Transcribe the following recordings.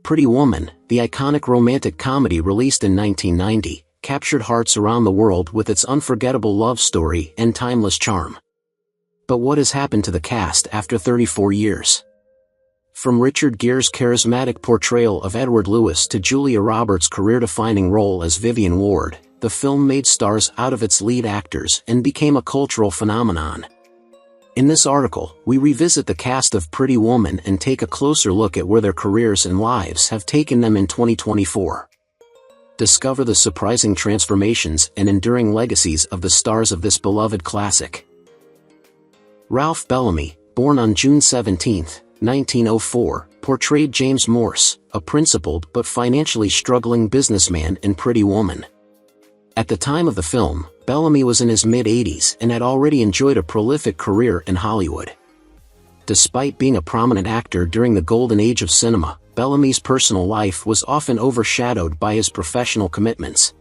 Pretty Woman, the iconic romantic comedy released in 1990, captured hearts around the world with its unforgettable love story and timeless charm. But what has happened to the cast after 34 years? From Richard Gere's charismatic portrayal of Edward Lewis to Julia Roberts' career-defining role as Vivian Ward, the film made stars out of its lead actors and became a cultural phenomenon. In this article, we revisit the cast of Pretty Woman and take a closer look at where their careers and lives have taken them in 2024. Discover the surprising transformations and enduring legacies of the stars of this beloved classic. Ralph Bellamy, born on June 17, 1904, portrayed James Morse, a principled but financially struggling businessman in Pretty Woman. At the time of the film, Bellamy was in his mid-80s and had already enjoyed a prolific career in Hollywood. Despite being a prominent actor during the golden age of cinema, Bellamy's personal life was often overshadowed by his professional commitments.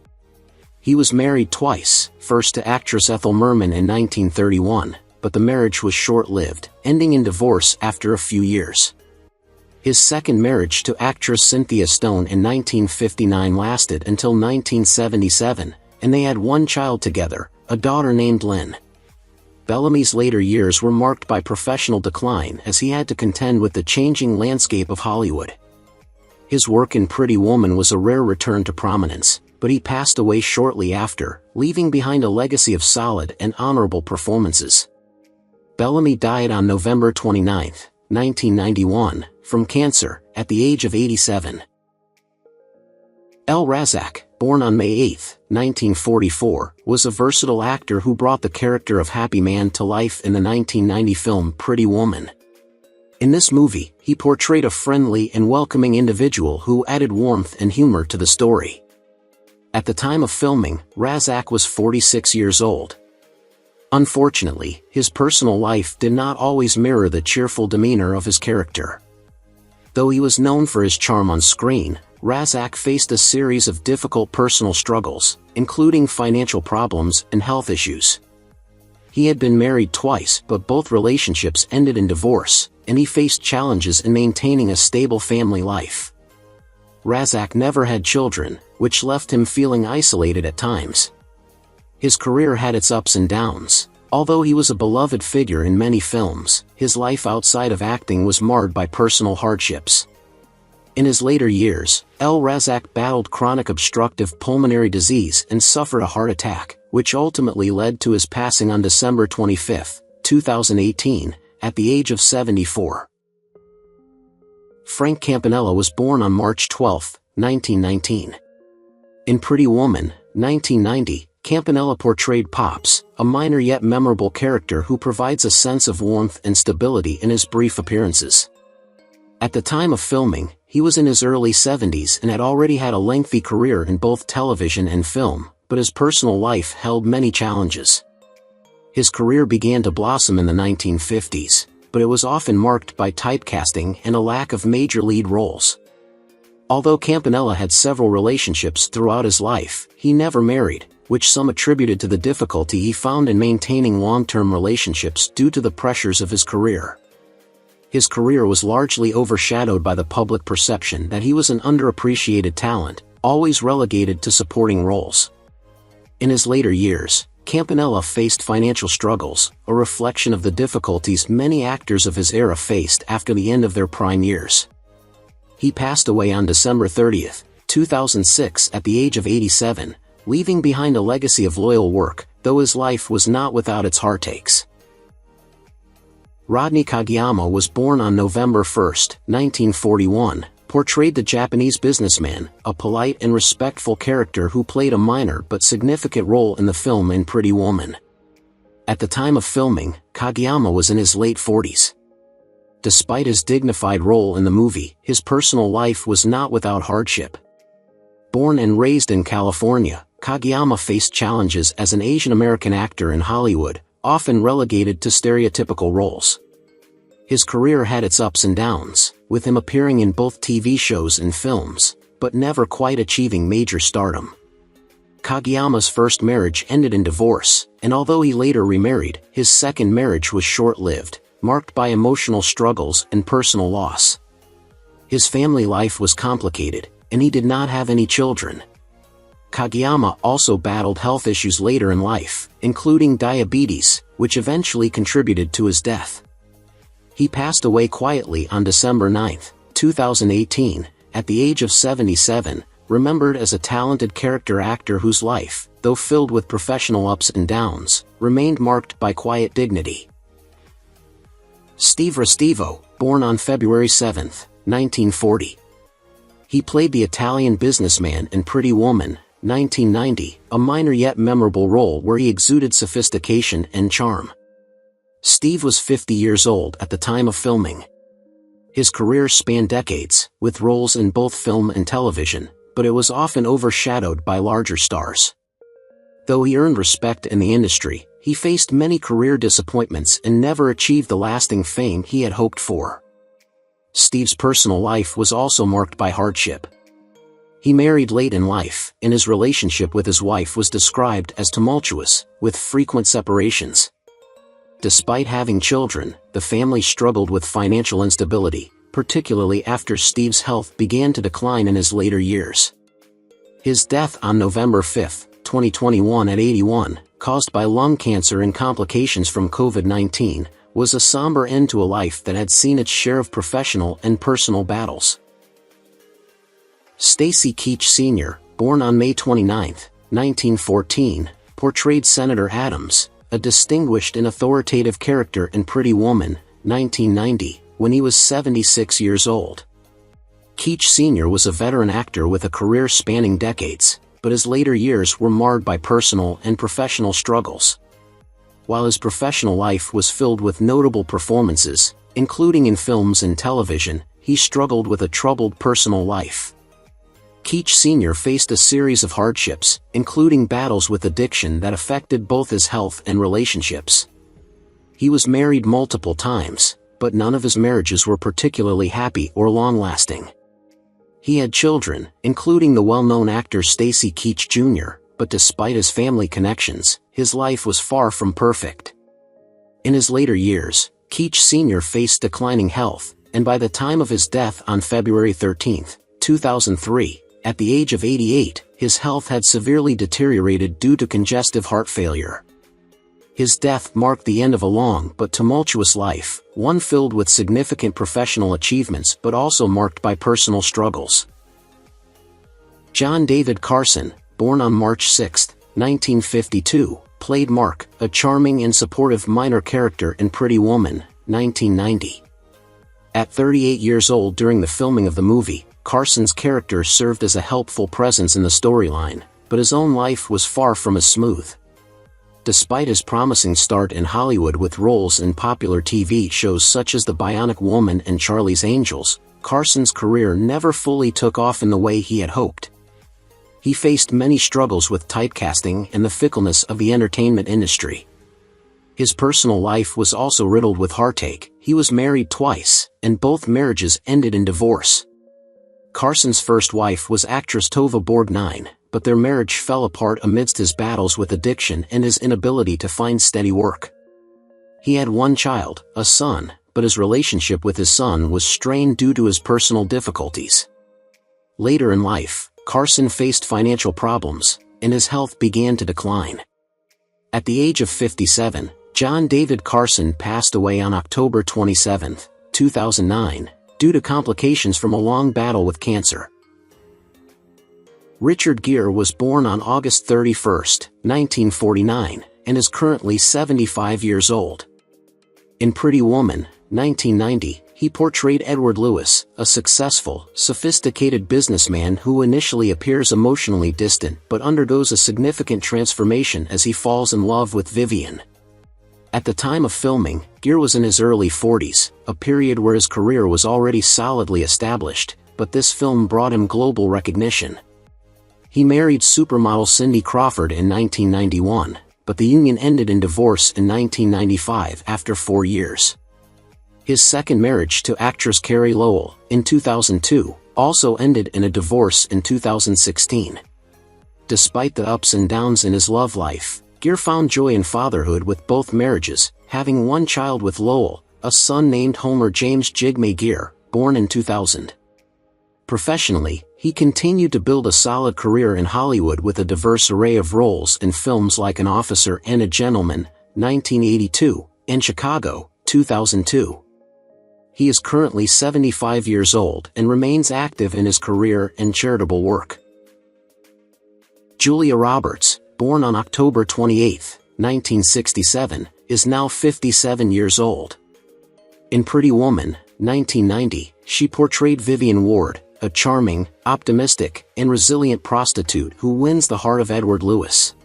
He was married twice, first to actress Ethel Merman in 1931, but the marriage was short-lived, ending in divorce after a few years. His second marriage to actress Cynthia Stone in 1959 lasted until 1977, and they had one child together, a daughter named Lynn. Bellamy's later years were marked by professional decline as he had to contend with the changing landscape of Hollywood. His work in Pretty Woman was a rare return to prominence, but he passed away shortly after, leaving behind a legacy of solid and honorable performances. Bellamy died on November 29, 1991, from cancer, at the age of 87. El Razak, born on May 8, 1944, was a versatile actor who brought the character of Happy Man to life in the 1990 film Pretty Woman. In this movie, he portrayed a friendly and welcoming individual who added warmth and humor to the story. At the time of filming, Razak was 46 years old. Unfortunately, his personal life did not always mirror the cheerful demeanor of his character. Though he was known for his charm on screen, Razak faced a series of difficult personal struggles, including financial problems and health issues. He had been married twice, but both relationships ended in divorce, and he faced challenges in maintaining a stable family life. Razak never had children, which left him feeling isolated at times. His career had its ups and downs. Although he was a beloved figure in many films, his life outside of acting was marred by personal hardships. In his later years, El Razak battled chronic obstructive pulmonary disease and suffered a heart attack, which ultimately led to his passing on December 25, 2018, at the age of 74. Frank Campanella was born on March 12, 1919. In Pretty Woman, 1990, Campanella portrayed Pops, a minor yet memorable character who provides a sense of warmth and stability in his brief appearances. At the time of filming, he was in his early 70s and had already had a lengthy career in both television and film, but his personal life held many challenges. His career began to blossom in the 1950s, but it was often marked by typecasting and a lack of major lead roles. Although Campanella had several relationships throughout his life, he never married, which some attributed to the difficulty he found in maintaining long-term relationships due to the pressures of his career. His career was largely overshadowed by the public perception that he was an underappreciated talent, always relegated to supporting roles. In his later years, Campanella faced financial struggles, a reflection of the difficulties many actors of his era faced after the end of their prime years. He passed away on December 30, 2006 at the age of 87, leaving behind a legacy of loyal work, though his life was not without its heartaches. Rodney Kagiyama was born on November 1, 1941, portrayed the Japanese businessman, a polite and respectful character who played a minor but significant role in the film in Pretty Woman. At the time of filming, Kagiyama was in his late 40s. Despite his dignified role in the movie, his personal life was not without hardship. Born and raised in California, Kagiyama faced challenges as an Asian American actor in Hollywood, often relegated to stereotypical roles. His career had its ups and downs, with him appearing in both TV shows and films, but never quite achieving major stardom. Kagiyama's first marriage ended in divorce, and although he later remarried, his second marriage was short-lived, marked by emotional struggles and personal loss. His family life was complicated, and he did not have any children. Kagiyama also battled health issues later in life, including diabetes, which eventually contributed to his death. He passed away quietly on December 9, 2018, at the age of 77, remembered as a talented character actor whose life, though filled with professional ups and downs, remained marked by quiet dignity. Steve Restivo, born on February 7, 1940. He played the Italian businessman in Pretty Woman, 1990, a minor yet memorable role where he exuded sophistication and charm. Steve was 50 years old at the time of filming. His career spanned decades, with roles in both film and television, but it was often overshadowed by larger stars. Though he earned respect in the industry, he faced many career disappointments and never achieved the lasting fame he had hoped for. Steve's personal life was also marked by hardship. He married late in life, and his relationship with his wife was described as tumultuous, with frequent separations. Despite having children, the family struggled with financial instability, particularly after Steve's health began to decline in his later years. His death on November 5, 2021 at 81, caused by lung cancer and complications from COVID-19, was a somber end to a life that had seen its share of professional and personal battles. Stacy Keach Sr., born on May 29, 1914, portrayed Senator Adams, a distinguished and authoritative character in Pretty Woman, 1990, when he was 76 years old. Keach Sr. was a veteran actor with a career spanning decades, but his later years were marred by personal and professional struggles. While his professional life was filled with notable performances, including in films and television, he struggled with a troubled personal life. Keach Sr. faced a series of hardships, including battles with addiction that affected both his health and relationships. He was married multiple times, but none of his marriages were particularly happy or long-lasting. He had children, including the well-known actor Stacy Keach Jr., but despite his family connections, his life was far from perfect. In his later years, Keach Sr. faced declining health, and by the time of his death on February 13, 2003, at the age of 88, his health had severely deteriorated due to congestive heart failure. His death marked the end of a long but tumultuous life, one filled with significant professional achievements but also marked by personal struggles. John David Carson, born on March 6, 1952, played Mark, a charming and supportive minor character in Pretty Woman, 1990. At 38 years old during the filming of the movie, Carson's character served as a helpful presence in the storyline, but his own life was far from as smooth. Despite his promising start in Hollywood with roles in popular TV shows such as The Bionic Woman and Charlie's Angels, Carson's career never fully took off in the way he had hoped. He faced many struggles with typecasting and the fickleness of the entertainment industry. His personal life was also riddled with heartache. He was married twice, and both marriages ended in divorce. Carson's first wife was actress Tova Borgnine, but their marriage fell apart amidst his battles with addiction and his inability to find steady work. He had one child, a son, but his relationship with his son was strained due to his personal difficulties. Later in life, Carson faced financial problems, and his health began to decline. At the age of 57, John David Carson passed away on October 27, 2009, due to complications from a long battle with cancer. Richard Gere was born on August 31, 1949, and is currently 75 years old. In Pretty Woman, 1990, he portrayed Edward Lewis, a successful, sophisticated businessman who initially appears emotionally distant but undergoes a significant transformation as he falls in love with Vivien. At the time of filming, Gere was in his early 40s, a period where his career was already solidly established, but this film brought him global recognition. He married supermodel Cindy Crawford in 1991, but the union ended in divorce in 1995 after 4 years. His second marriage to actress Carrie Lowell, in 2002, also ended in a divorce in 2016. Despite the ups and downs in his love life, Gere found joy in fatherhood with both marriages, having one child with Lowell, a son named Homer James Jigme Gere, born in 2000. Professionally, he continued to build a solid career in Hollywood with a diverse array of roles in films like An Officer and a Gentleman, 1982, and Chicago, 2002. He is currently 75 years old and remains active in his career and charitable work. Julia Roberts, born on October 28, 1967, is now 57 years old. In Pretty Woman, 1990, she portrayed Vivian Ward, a charming, optimistic, and resilient prostitute who wins the heart of Edward Lewis.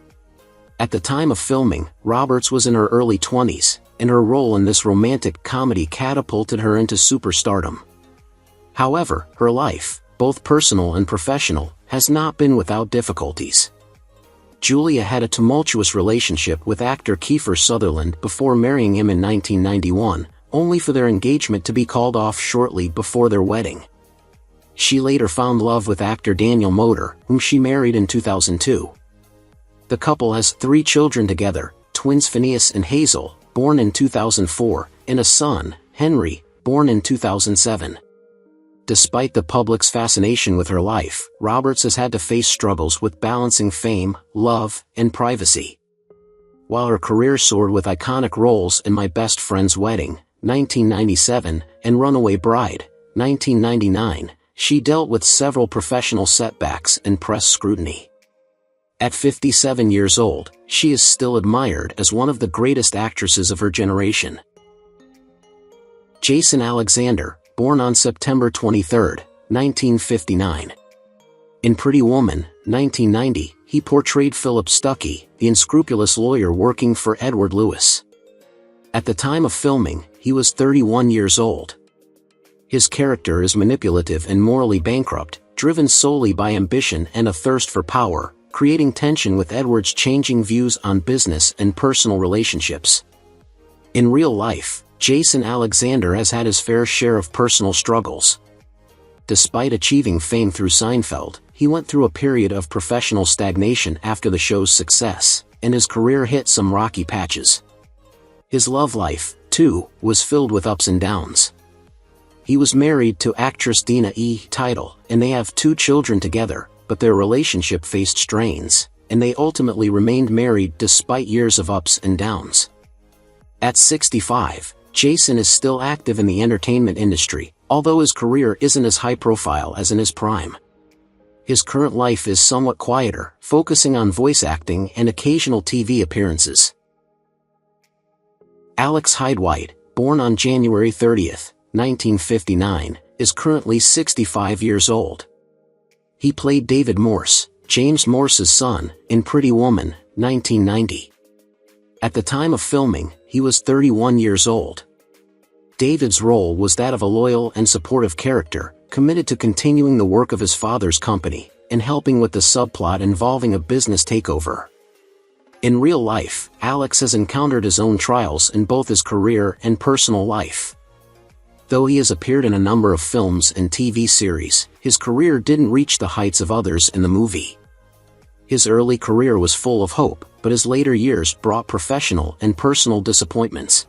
At the time of filming, Roberts was in her early 20s, and her role in this romantic comedy catapulted her into superstardom. However, her life, both personal and professional, has not been without difficulties. Julia had a tumultuous relationship with actor Kiefer Sutherland before marrying him in 1991, only for their engagement to be called off shortly before their wedding. She later found love with actor Daniel Moder, whom she married in 2002. The couple has 3 children together, twins Phineas and Hazel, born in 2004, and a son, Henry, born in 2007. Despite the public's fascination with her life, Roberts has had to face struggles with balancing fame, love, and privacy. While her career soared with iconic roles in My Best Friend's Wedding, 1997, and Runaway Bride, 1999, she dealt with several professional setbacks and press scrutiny. At 57 years old, she is still admired as one of the greatest actresses of her generation. Jason Alexander, born on September 23, 1959. In Pretty Woman, 1990, he portrayed Philip Stuckey, the unscrupulous lawyer working for Edward Lewis. At the time of filming, he was 31 years old. His character is manipulative and morally bankrupt, driven solely by ambition and a thirst for power, creating tension with Edward's changing views on business and personal relationships. In real life, Jason Alexander has had his fair share of personal struggles. Despite achieving fame through Seinfeld, he went through a period of professional stagnation after the show's success, and his career hit some rocky patches. His love life, too, was filled with ups and downs. He was married to actress Dina E. Title, and they have 2 children together, but their relationship faced strains, and they ultimately remained married despite years of ups and downs. At 65, Jason is still active in the entertainment industry, although his career isn't as high profile as in his prime. His current life is somewhat quieter, focusing on voice acting and occasional TV appearances. Alex Hyde-White, born on January 30, 1959, is currently 65 years old. He played David Morse, James Morse's son, in Pretty Woman, 1990. At the time of filming, he was 31 years old. David's role was that of a loyal and supportive character, committed to continuing the work of his father's company, and helping with the subplot involving a business takeover. In real life, Alex has encountered his own trials in both his career and personal life. Though he has appeared in a number of films and TV series, his career didn't reach the heights of others in the movie. His early career was full of hope, but his later years brought professional and personal disappointments.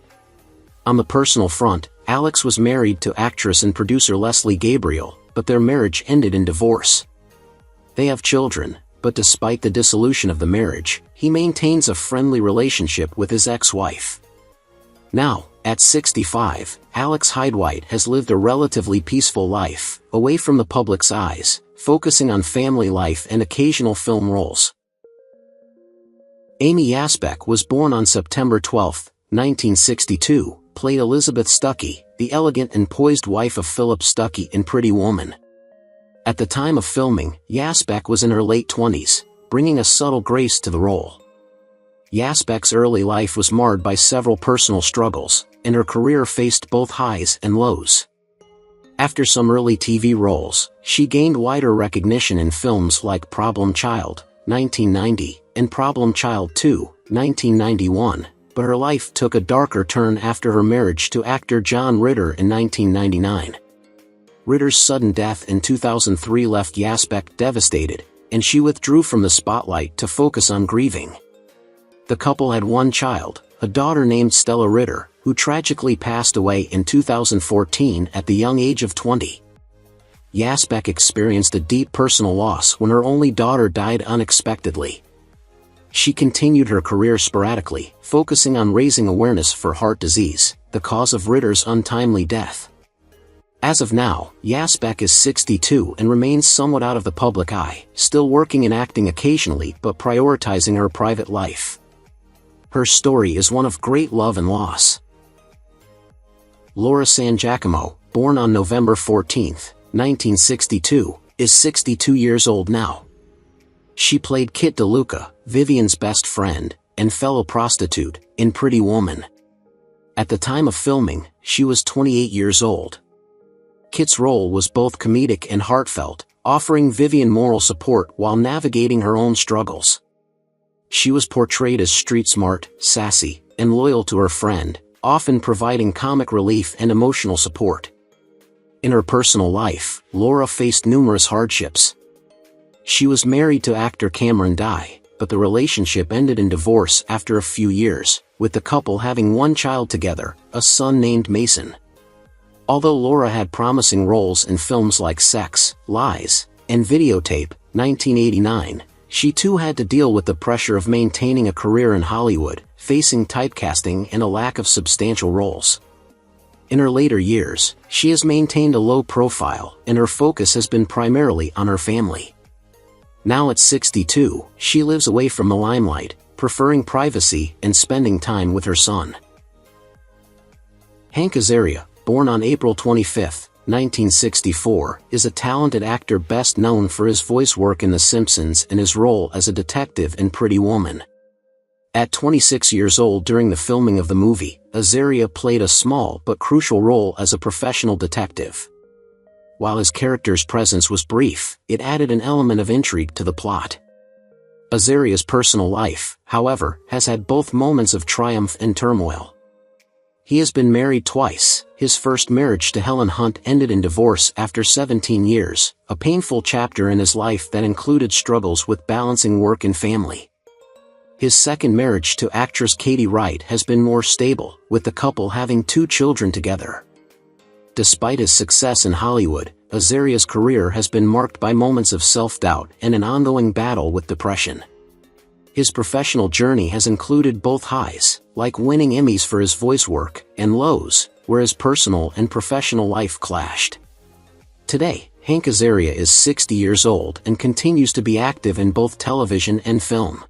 On the personal front, Alex was married to actress and producer Leslie Gabriel, but their marriage ended in divorce. They have children, but despite the dissolution of the marriage, he maintains a friendly relationship with his ex-wife. Now, at 65, Alex Hyde-White has lived a relatively peaceful life, away from the public's eyes, focusing on family life and occasional film roles. Amy Yasbeck was born on September 12, 1962, played Elizabeth Stuckey, the elegant and poised wife of Philip Stuckey in Pretty Woman. At the time of filming, Yasbeck was in her late 20s, bringing a subtle grace to the role. Yasbeck's early life was marred by several personal struggles, and her career faced both highs and lows. After some early TV roles, she gained wider recognition in films like Problem Child, 1990, and Problem Child 2, 1991, but her life took a darker turn after her marriage to actor John Ritter in 1999. Ritter's sudden death in 2003 left Yasbeck devastated, and she withdrew from the spotlight to focus on grieving. The couple had one child, a daughter named Stella Ritter, who tragically passed away in 2014 at the young age of 20. Yazbek experienced a deep personal loss when her only daughter died unexpectedly. She continued her career sporadically, focusing on raising awareness for heart disease, the cause of Ritter's untimely death. As of now, Yazbek is 62 and remains somewhat out of the public eye, still working and acting occasionally but prioritizing her private life. Her story is one of great love and loss. Laura San Giacomo, born on November 14, 1962, is 62 years old now. She played Kit DeLuca, Vivien's best friend, and fellow prostitute, in Pretty Woman. At the time of filming, she was 28 years old. Kit's role was both comedic and heartfelt, offering Vivien moral support while navigating her own struggles. She was portrayed as street-smart, sassy, and loyal to her friend, often providing comic relief and emotional support. In her personal life, Laura faced numerous hardships. She was married to actor Cameron Dye, but the relationship ended in divorce after a few years, with the couple having one child together, a son named Mason. Although Laura had promising roles in films like Sex, Lies, and Videotape, 1989, she too had to deal with the pressure of maintaining a career in Hollywood, facing typecasting and a lack of substantial roles. In her later years, she has maintained a low profile, and her focus has been primarily on her family. Now at 62, she lives away from the limelight, preferring privacy and spending time with her son. Hank Azaria, born on April 25, 1964, is a talented actor best known for his voice work in The Simpsons and his role as a detective in Pretty Woman. At 26 years old during the filming of the movie, Azaria played a small but crucial role as a professional detective. While his character's presence was brief, it added an element of intrigue to the plot. Azaria's personal life, however, has had both moments of triumph and turmoil. He has been married twice. His first marriage to Helen Hunt ended in divorce after 17 years, a painful chapter in his life that included struggles with balancing work and family. His second marriage to actress Katie Wright has been more stable, with the couple having 2 children together. Despite his success in Hollywood, Azaria's career has been marked by moments of self-doubt and an ongoing battle with depression. His professional journey has included both highs, like winning Emmys for his voice work, and lows, where his personal and professional life clashed. Today, Hank Azaria is 60 years old and continues to be active in both television and film.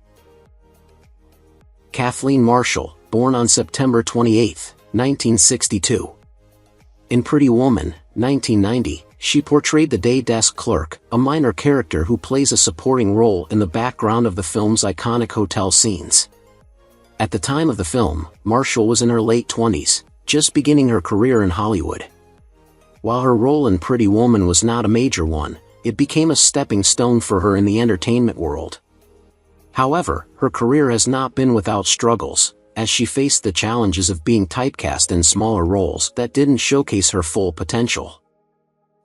Kathleen Marshall, born on September 28, 1962. In Pretty Woman, 1990, she portrayed the day desk clerk, a minor character who plays a supporting role in the background of the film's iconic hotel scenes. At the time of the film, Marshall was in her late 20s, just beginning her career in Hollywood. While her role in Pretty Woman was not a major one, it became a stepping stone for her in the entertainment world. However, her career has not been without struggles, as she faced the challenges of being typecast in smaller roles that didn't showcase her full potential.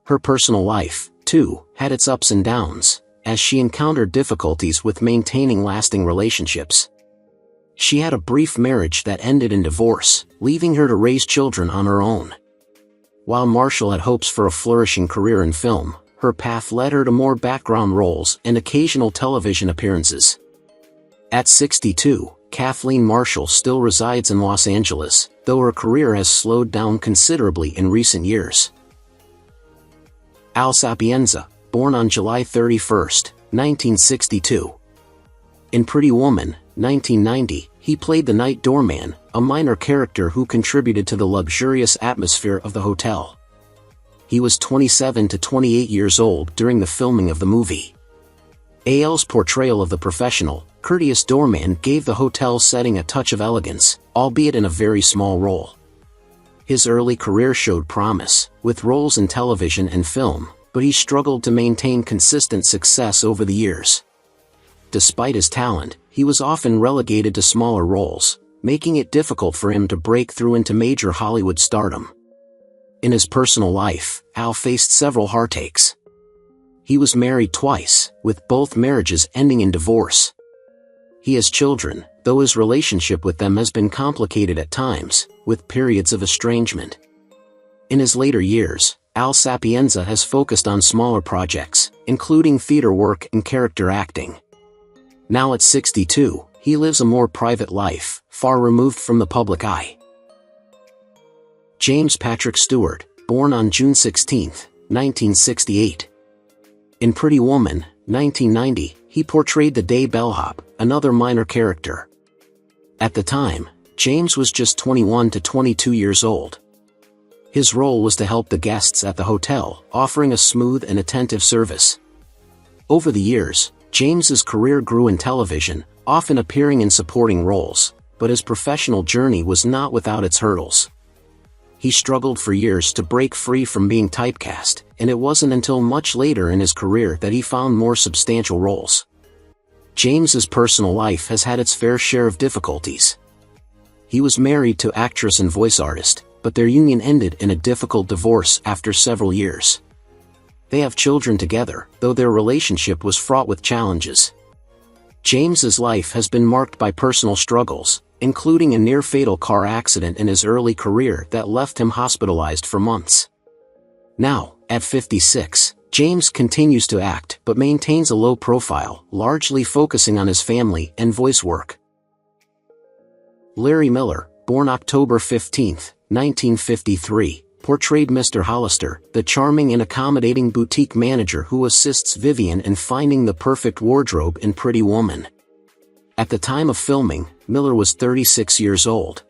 Her personal life, too, had its ups and downs, as she encountered difficulties with maintaining lasting relationships. She had a brief marriage that ended in divorce, leaving her to raise children on her own. While Marshall had hopes for a flourishing career in film, her path led her to more background roles and occasional television appearances. At 62, Kathleen Marshall still resides in Los Angeles, though her career has slowed down considerably in recent years. Al Sapienza, born on July 31, 1962. In Pretty Woman, 1990, he played the night doorman, a minor character who contributed to the luxurious atmosphere of the hotel. He was 27 to 28 years old during the filming of the movie. AL's portrayal of the professional, courteous doorman gave the hotel setting a touch of elegance, albeit in a very small role. His early career showed promise, with roles in television and film, but he struggled to maintain consistent success over the years. Despite his talent, he was often relegated to smaller roles, making it difficult for him to break through into major Hollywood stardom. In his personal life, Al faced several heartaches. He was married twice, with both marriages ending in divorce. He has children, though his relationship with them has been complicated at times, with periods of estrangement. In his later years, Sapienza has focused on smaller projects, including theater work and character acting. Now at 62, he lives a more private life, far removed from the public eye. James Patrick Stewart, born on June 16, 1968. In Pretty Woman, 1990, he portrayed the day bellhop, another minor character. At the time, James was just 21 to 22 years old. His role was to help the guests at the hotel, offering a smooth and attentive service. Over the years, James's career grew in television, often appearing in supporting roles, but his professional journey was not without its hurdles. He struggled for years to break free from being typecast, and it wasn't until much later in his career that he found more substantial roles. James's personal life has had its fair share of difficulties. He was married to actress and voice artist, but their union ended in a difficult divorce after several years. They have children together, though their relationship was fraught with challenges. James's life has been marked by personal struggles, including a near-fatal car accident in his early career that left him hospitalized for months. Now, at 56, James continues to act but maintains a low profile, largely focusing on his family and voice work. Larry Miller, born October 15, 1953, portrayed Mr. Hollister, the charming and accommodating boutique manager who assists Vivien in finding the perfect wardrobe in Pretty Woman. At the time of filming, Miller was 36 years old.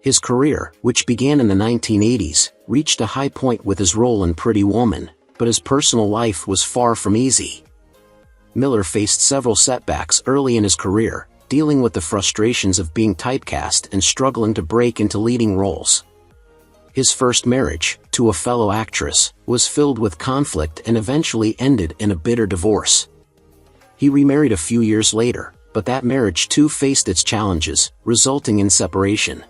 His career, which began in the 1980s, reached a high point with his role in Pretty Woman, but his personal life was far from easy. Miller faced several setbacks early in his career, dealing with the frustrations of being typecast and struggling to break into leading roles. His first marriage, to a fellow actress, was filled with conflict and eventually ended in a bitter divorce. He remarried a few years later, but that marriage too faced its challenges, resulting in separation.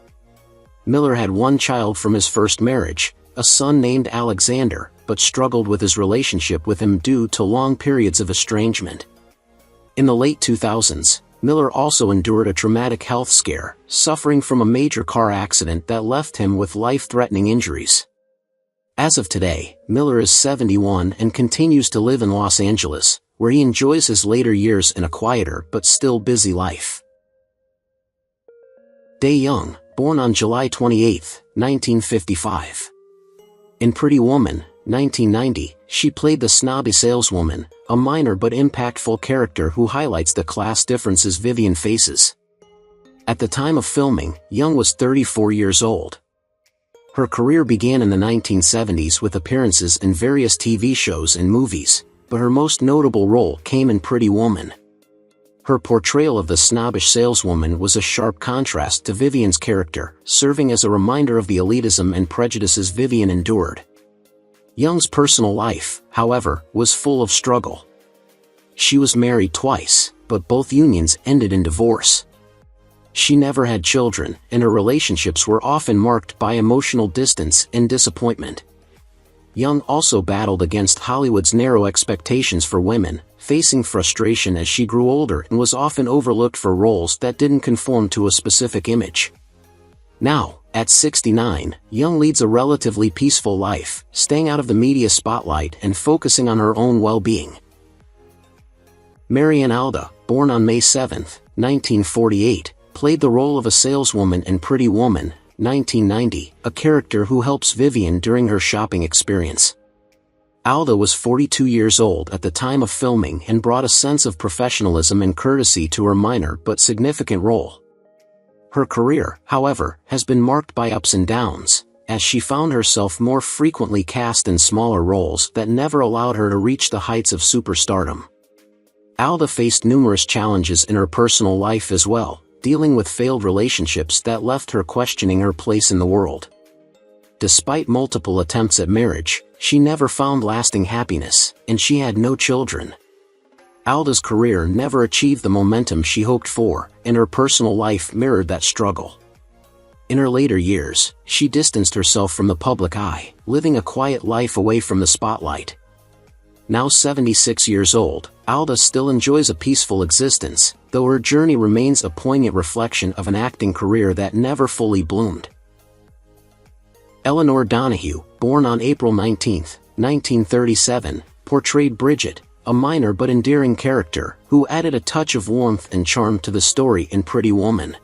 Miller had one child from his first marriage, a son named Alexander, but struggled with his relationship with him due to long periods of estrangement. In the late 2000s, Miller also endured a traumatic health scare, suffering from a major car accident that left him with life-threatening injuries. As of today, Miller is 71 and continues to live in Los Angeles, where he enjoys his later years in a quieter but still busy life. Day Young, born on July 28, 1955. In Pretty Woman, 1990, she played the snobby saleswoman, a minor but impactful character who highlights the class differences Vivien faces. At the time of filming, Young was 34 years old. Her career began in the 1970s with appearances in various TV shows and movies, but her most notable role came in Pretty Woman. Her portrayal of the snobbish saleswoman was a sharp contrast to Vivien's character, serving as a reminder of the elitism and prejudices Vivien endured. Young's personal life, however, was full of struggle. She was married twice, but both unions ended in divorce. She never had children, and her relationships were often marked by emotional distance and disappointment. Young also battled against Hollywood's narrow expectations for women, facing frustration as she grew older and was often overlooked for roles that didn't conform to a specific image. Now, at 69, Young leads a relatively peaceful life, staying out of the media spotlight and focusing on her own well-being. Maryan Ala, born on May 7, 1948, played the role of a saleswoman in Pretty Woman, 1990, a character who helps Vivien during her shopping experience. Alda was 42 years old at the time of filming and brought a sense of professionalism and courtesy to her minor but significant role. Her career, however, has been marked by ups and downs, as she found herself more frequently cast in smaller roles that never allowed her to reach the heights of superstardom. Alda faced numerous challenges in her personal life as well, dealing with failed relationships that left her questioning her place in the world. Despite multiple attempts at marriage, she never found lasting happiness, and she had no children. Alda's career never achieved the momentum she hoped for, and her personal life mirrored that struggle. In her later years, she distanced herself from the public eye, living a quiet life away from the spotlight. Now 76 years old, Alda still enjoys a peaceful existence, though her journey remains a poignant reflection of an acting career that never fully bloomed. Eleanor Donahue, born on April 19, 1937, portrayed Bridget, a minor but endearing character who added a touch of warmth and charm to the story in Pretty Woman.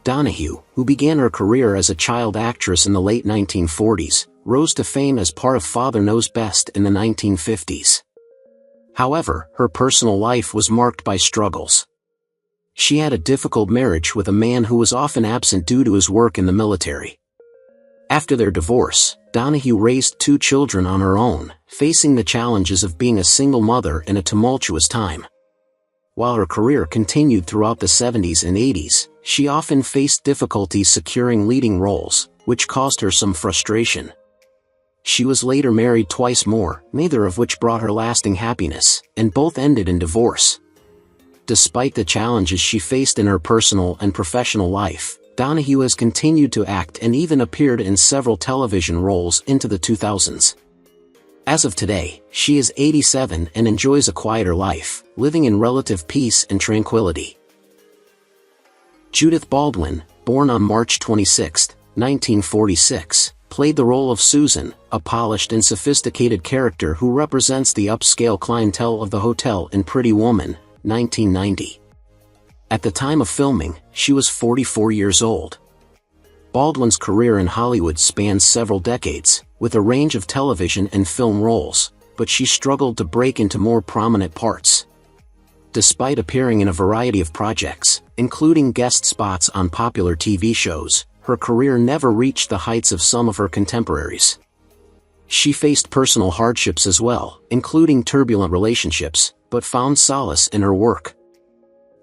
Donahue, who began her career as a child actress in the late 1940s, rose to fame as part of Father Knows Best in the 1950s. However, her personal life was marked by struggles. She had a difficult marriage with a man who was often absent due to his work in the military. After their divorce, Donahue raised 2 children on her own, facing the challenges of being a single mother in a tumultuous time. While her career continued throughout the 70s and 80s, she often faced difficulties securing leading roles, which caused her some frustration. She was later married twice more, neither of which brought her lasting happiness, and both ended in divorce. Despite the challenges she faced in her personal and professional life, Donahue has continued to act and even appeared in several television roles into the 2000s. As of today, she is 87 and enjoys a quieter life, living in relative peace and tranquility. Judith Baldwin, born on March 26, 1946, played the role of Susan, a polished and sophisticated character who represents the upscale clientele of the hotel in Pretty Woman, 1990. At the time of filming, she was 44 years old. Baldwin's career in Hollywood spans several decades, with a range of television and film roles, but she struggled to break into more prominent parts. Despite appearing in a variety of projects, including guest spots on popular TV shows, her career never reached the heights of some of her contemporaries. She faced personal hardships as well, including turbulent relationships, but found solace in her work.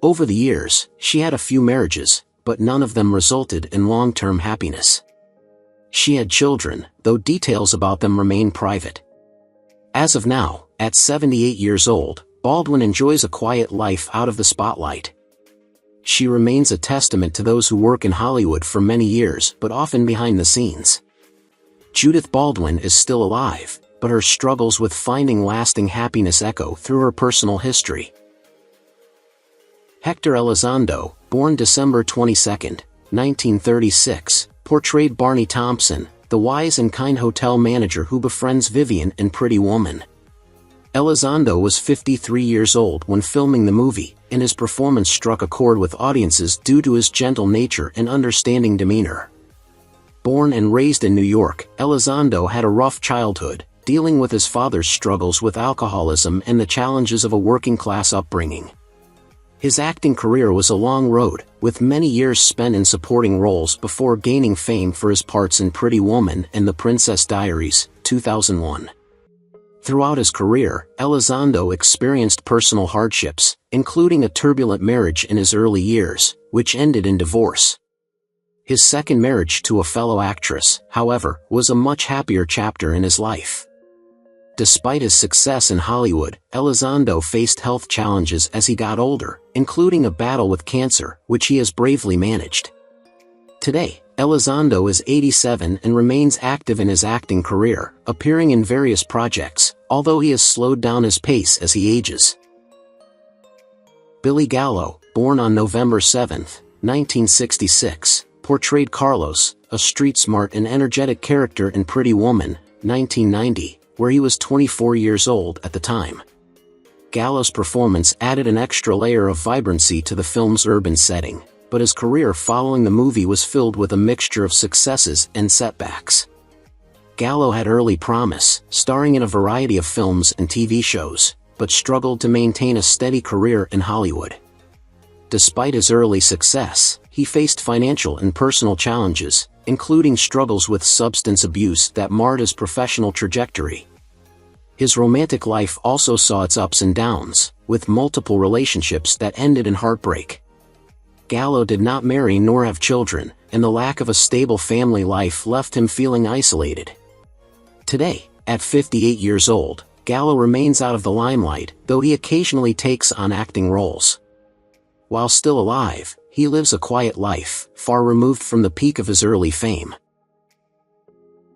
Over the years, she had a few marriages, but none of them resulted in long-term happiness. She had children, though details about them remain private. As of now, at 78 years old, Baldwin enjoys a quiet life out of the spotlight. She remains a testament to those who work in Hollywood for many years but often behind the scenes. Judith Baldwin is still alive, but her struggles with finding lasting happiness echo through her personal history. Hector Alzando, born December 22, 1936, portrayed Barney Thompson, the wise and kind hotel manager who befriends Vivien in Pretty Woman. Alzando was 53 years old when filming the movie, and his performance struck a chord with audiences due to his gentle nature and understanding demeanor. Born and raised in New York, Alzando had a rough childhood, dealing with his father's struggles with alcoholism and the challenges of a working-class upbringing. His acting career was a long road, with many years spent in supporting roles before gaining fame for his parts in Pretty Woman and The Princess Diaries, 2001. Throughout his career, Alzando experienced personal hardships, including a turbulent marriage in his early years, which ended in divorce. His second marriage to a fellow actress, however, was a much happier chapter in his life. Despite his success in Hollywood, Alzando faced health challenges as he got older, including a battle with cancer, which he has bravely managed. Today, Alzando is 87 and remains active in his acting career, appearing in various projects, although he has slowed down his pace as he ages. Billy Gallow, born on November 7, 1966, portrayed Carlos, a street-smart and energetic character in Pretty Woman, 1990, where he was 24 years old at the time. Gallow's performance added an extra layer of vibrancy to the film's urban setting, but his career following the movie was filled with a mixture of successes and setbacks. Gallow had early promise, starring in a variety of films and TV shows, but struggled to maintain a steady career in Hollywood. Despite his early success, he faced financial and personal challenges, including struggles with substance abuse that marred his professional trajectory. His romantic life also saw its ups and downs, with multiple relationships that ended in heartbreak. Gallow did not marry nor have children, and the lack of a stable family life left him feeling isolated. Today, at 58 years old, Gallow remains out of the limelight, though he occasionally takes on acting roles. While still alive, he lives a quiet life, far removed from the peak of his early fame.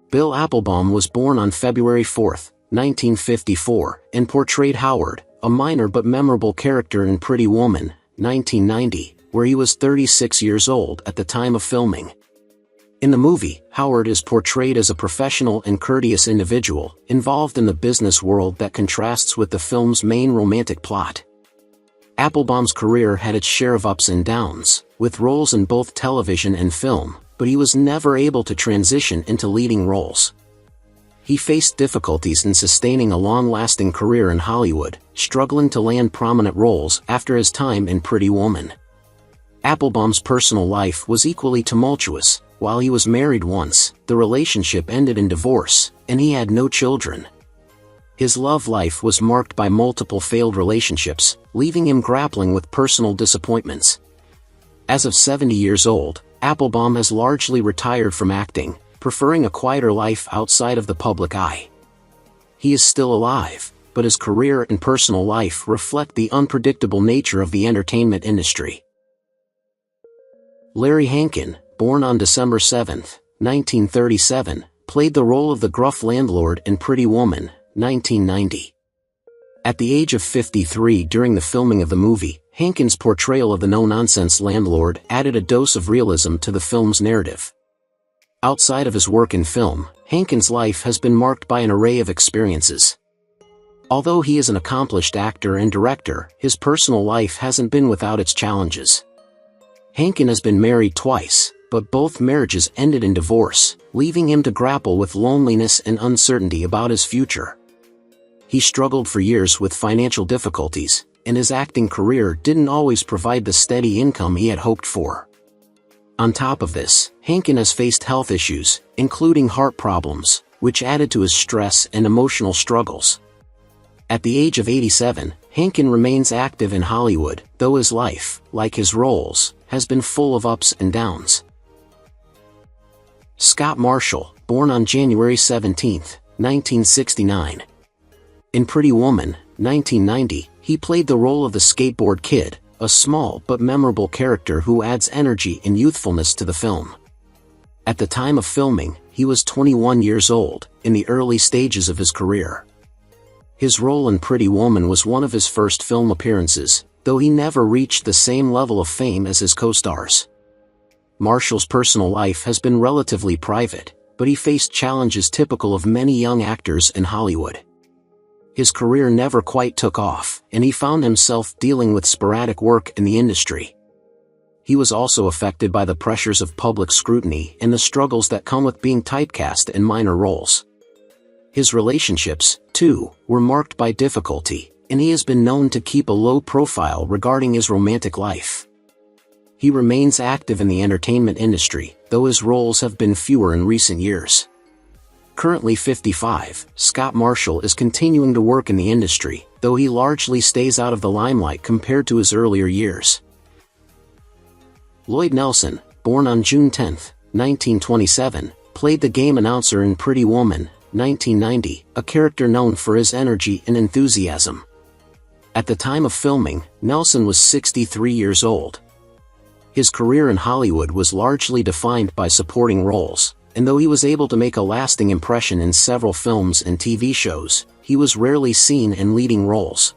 Bill Applebaum was born on February 4, 1954, and portrayed Howard, a minor but memorable character in Pretty Woman, 1990, where he was 36 years old at the time of filming. In the movie, Howard is portrayed as a professional and courteous individual, involved in the business world that contrasts with the film's main romantic plot. Applebaum's career had its share of ups and downs, with roles in both television and film, but he was never able to transition into leading roles. He faced difficulties in sustaining a long-lasting career in Hollywood, struggling to land prominent roles after his time in Pretty Woman. Applebaum's personal life was equally tumultuous. While he was married once, the relationship ended in divorce, and he had no children. His love life was marked by multiple failed relationships, leaving him grappling with personal disappointments. As of 70 years old, Applebaum has largely retired from acting, preferring a quieter life outside of the public eye. He is still alive, but his career and personal life reflect the unpredictable nature of the entertainment industry. Larry Hankin, born on December 7, 1937, played the role of the gruff landlord in Pretty Woman, 1990. At the age of 53 during the filming of the movie, Hankin's portrayal of the no-nonsense landlord added a dose of realism to the film's narrative. Outside of his work in film, Hankin's life has been marked by an array of experiences. Although he is an accomplished actor and director, his personal life hasn't been without its challenges. Hankin has been married twice, but both marriages ended in divorce, leaving him to grapple with loneliness and uncertainty about his future. He struggled for years with financial difficulties, and his acting career didn't always provide the steady income he had hoped for. On top of this, Hankin has faced health issues, including heart problems, which added to his stress and emotional struggles. At the age of 87, Hankin remains active in Hollywood, though his life, like his roles, has been full of ups and downs. Scott Marshall, born on January 17, 1969. In Pretty Woman, 1990, he played the role of the skateboard kid, a small but memorable character who adds energy and youthfulness to the film. At the time of filming, he was 21 years old, in the early stages of his career. His role in Pretty Woman was one of his first film appearances, though he never reached the same level of fame as his co-stars. Marshall's personal life has been relatively private, but he faced challenges typical of many young actors in Hollywood. His career never quite took off, and he found himself dealing with sporadic work in the industry. He was also affected by the pressures of public scrutiny and the struggles that come with being typecast in minor roles. His relationships, too, were marked by difficulty, and he has been known to keep a low profile regarding his romantic life. He remains active in the entertainment industry, though his roles have been fewer in recent years. Currently 55, Scott Marshall is continuing to work in the industry, though he largely stays out of the limelight compared to his earlier years. Lloyd Nelson, born on June 10, 1927, played the game announcer in Pretty Woman, 1990, a character known for his energy and enthusiasm. At the time of filming, Nelson was 63 years old. His career in Hollywood was largely defined by supporting roles, and though he was able to make a lasting impression in several films and TV shows, he was rarely seen in leading roles.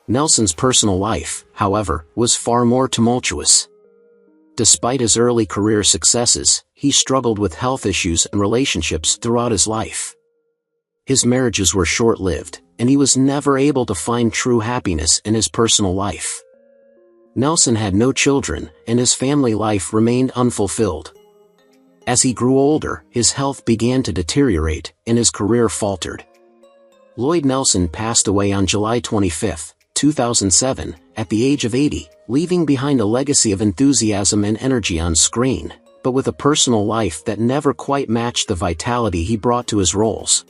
Nelson's personal life, however, was far more tumultuous. Despite his early career successes, he struggled with health issues and relationships throughout his life. His marriages were short-lived, and he was never able to find true happiness in his personal life. Nelson had no children, and his family life remained unfulfilled. As he grew older, his health began to deteriorate, and his career faltered. Lloyd Nelson passed away on July 25, 2007, at the age of 80, leaving behind a legacy of enthusiasm and energy on screen, but with a personal life that never quite matched the vitality he brought to his roles.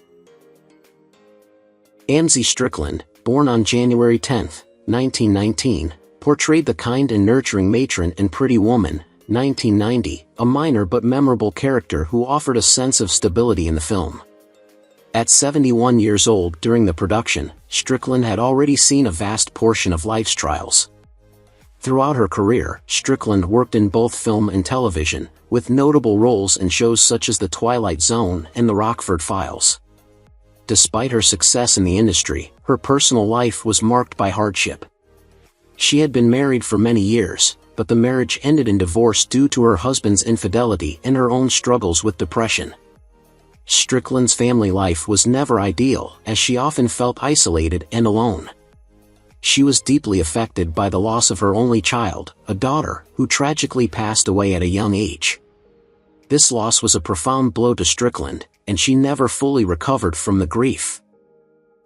Anie Strickland, born on January 10, 1919, portrayed the kind and nurturing matron in Pretty Woman, 1990, a minor but memorable character who offered a sense of stability in the film. At 71 years old during the production, Strickland had already seen a vast portion of life's trials. Throughout her career, Strickland worked in both film and television, with notable roles in shows such as The Twilight Zone and The Rockford Files. Despite her success in the industry, her personal life was marked by hardship. She had been married for many years, but the marriage ended in divorce due to her husband's infidelity and her own struggles with depression. Strickland's family life was never ideal, as she often felt isolated and alone. She was deeply affected by the loss of her only child, a daughter, who tragically passed away at a young age. This loss was a profound blow to Strickland, and she never fully recovered from the grief.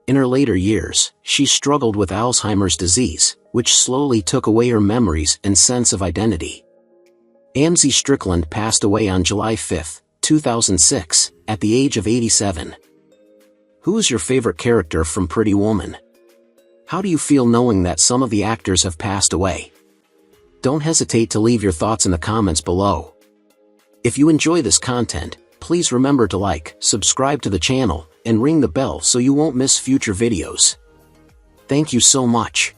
In her later years, she struggled with Alzheimer's disease, which slowly took away her memories and sense of identity. Anie Strickland passed away on July 5, 2006, at the age of 87. Who is your favorite character from Pretty Woman? How do you feel knowing that some of the actors have passed away? Don't hesitate to leave your thoughts in the comments below. If you enjoy this content, please remember to like, subscribe to the channel, and ring the bell so you won't miss future videos. Thank you so much.